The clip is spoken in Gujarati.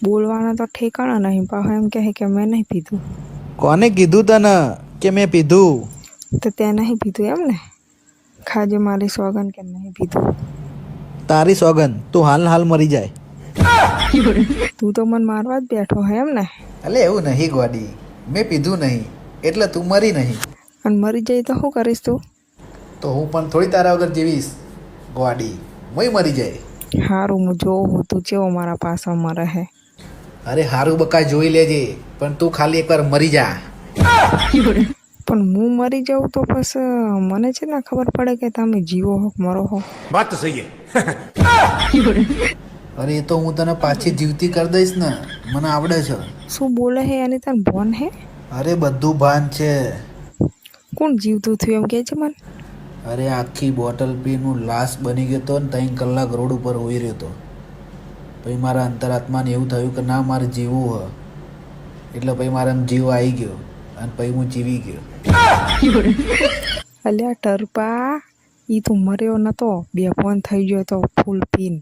બોલવાના તો ઠેકાણા નહીં, પાછો એમ કહે કે મેં નહીં પીધું. કોને કીધું તને કે મેં પીધું? તો ત્યાં નહીં પીધું એમ ને? ખાજે મારી સોગન કે નહીં પીધું. તારી સોગન, તું હાલ મરી જાય. તું તો મને મારવા જ બેઠો હે એમ ને? અલે એવું નહીં ગોડી, મેં પીધું નહીં એટલે તું મરી નહીં. અને મરી જાય તો શું કરીશ તું? તો હું પણ થોડી તારા વગર જીવીશ ગોડી, હું મરી જાય. હારું, હું જોઉં હું તું ચેવો મારા પાછળમાં રહે. અરે હારું બકા જોઈ લેજે, પણ તું ખાલી એકવાર મરી જા. પણ હું મરી જાઉં તો પછી મને છે ને ખબર પડે કે તમે જીવો હો કે મરો હો. बात तो सही है. અરે એ તો હું તને પાછી જીવતી કરી દઈશ ને, મને આવડે છે. શું બોલે હે એની તને ભોન હે? અરે બધું ભાન છે. કોણ જીવતું થયું એમ કે છે મને? અરે આખી બોટલ પીનું લાશ બની ગયો તો ને 3 કલાક રોડ ઉપર હોઈ રહ્યો હતો. પછી મારા અંતરાત્માને એવું થયું કે ના મારે જીવવું હ, એટલે પછી મારા જીવ આવી ગયો અને પછી હું જીવી ગયો. અલ્યા ટરપા, ઈ તું મર્યો નતો, બે ફોન થઈ ગયો તો ફૂલ પીન.